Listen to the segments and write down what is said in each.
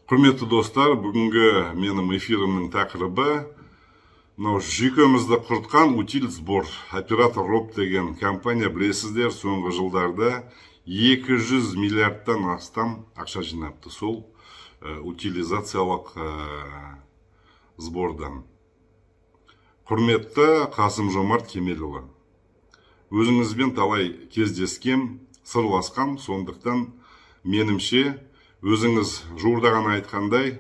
Құрметті достар, бүгінгі менің эфирімнің тақырыбы мынау жүйкемізді құртқан утиль сбор. Оператор Роб деген компания, білесіздер, соңғы жылдарда 200 миллиардтан астам ақша жинапты сол утилизациялық сбордан. Құрметті Қасым-Жомарт Кемелұлы, өзіңізбен талай кездескем, сырласқам, сондықтан менімше өзіңіз жуырда ғана айтқандай,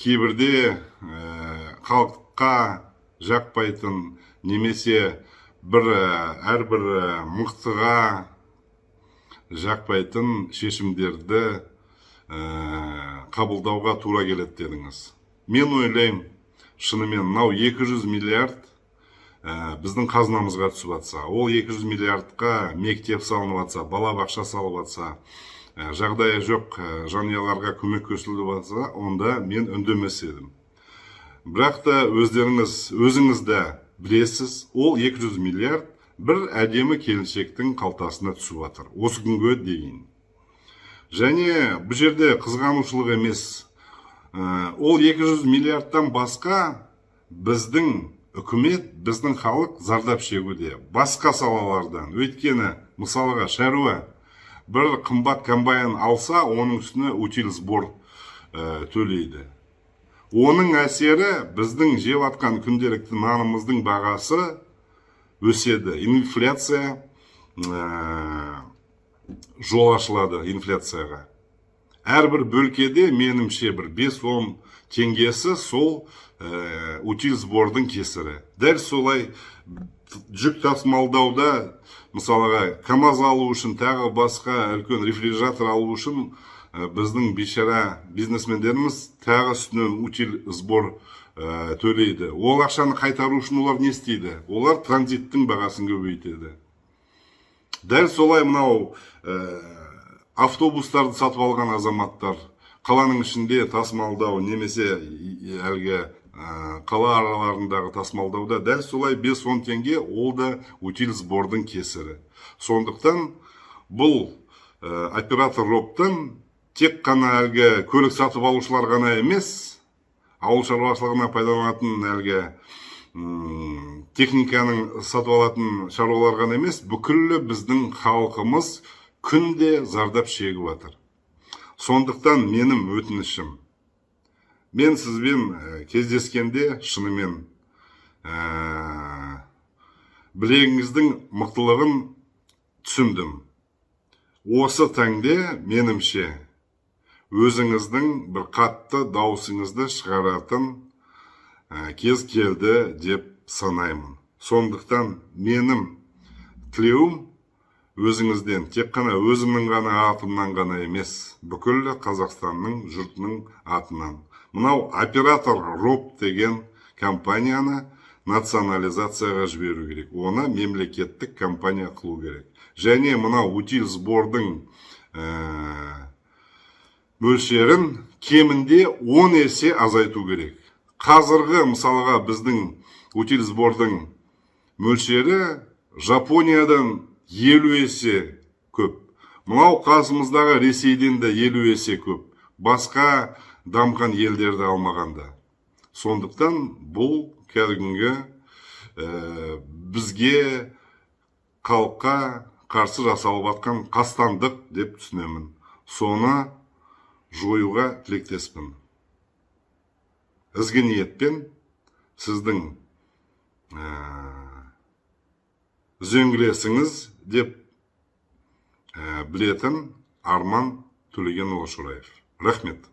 кейбірде халыққа жақпайтын немесе әрбір мықтыға жақпайтын шешімдерді қабылдауға тура келеді дедіңіз. Мен ойлаймын, шынымен мынау 200 миллиард біздің қазынамызға түсіп жатса, ол 200 миллиардқа мектеп салынып жатса, балабақша салып жатса, жағдайы жоқ жанұяларға көмек көрсетіліп жатса, онда мен үндемес едім. Бірақ та өзіңіз де білесіз, ол 200 миллиард бір әдемі келіншектің қалтасына түсіп жатыр осы күнге дейін. Және бұл жерде қызғанушылық емес, ол 200 миллиардтан басқа біздің үкімет, біздің халық зардап шегуде басқа салалардан. Өйткені мысалға шаруа бір қымбат комбайн алса, оның үстіне утиль сбор төлейді. Оның әсері біздің жеп атқан күнделікті нанымыздың бағасы өседі. Инфляция жол ашылады инфляцияға. Әрбір бөлкеде менімше бір 5-10 теңгесі сол утиль сбордың кесірі. Дәл солай жүк тасымалдауда, мысалға КамАЗ алу үшін, тағы басқа үлкен рефрижератор алу үшін біздің бейшара бизнесмендеріміз тағы үстінен утиль сбор төлейді. Ол ақшаны қайтару үшін олар не істейді? Олар транзиттің бағасын көбейтеді. Дәл солай мынау автобустарды сатып алған азаматтар қаланың ішінде тасымалдау немесе әлгі қала араларындағы тасымалдауда дәл солай 5-10 теңге, ол да утиль сбордың кесірі. Сондықтан бұл оператор Робтан тек қана әлгі көлік сатып алушылар ғана емес, ауыл шаруашылығына пайдаланатын әлгі техниканың сатып алатын шаруалар ғана емес, бүкілі біздің халқымыз күнде зардап шегіп жатыр. Сондықтан менің өтінішім, мен сізбен кездескенде шынымен білегіңіздің мықтылығын түсіндім. Осы таңде менімше өзіңіздің бір қатты даусыңызды шығаратын кез келді деп санаймын. Сондықтан менің тілеуім өзіңізден тек қана өзімнің ғана атымнан ғана емес, бүкіл Қазақстанның жұртының атынан. Мынау оператор Роб деген компанияны национализацияға жіберу керек. Оны мемлекеттік компания қылу керек. Және мынау утиль сбордың мөлшерін кемінде 10 есе азайту керек. Қазіргі мысалға біздің утиль сбордың мөлшері Жапониядан 50 есе көп. Мынау қасымыздағы Ресейден де 50 есе көп. Басқа дамған елдерді алмағанда. Сондықтан бұл кәдімгі бізге халыққа қарсы жасалып жатқан қастандық деп түсінемін. Соны жоюға тілектеспін. Ізгі ниетпен сіздің үзеңгілесіңіз деп білетін Арман Төлегенұлы Шораев. Рахмет.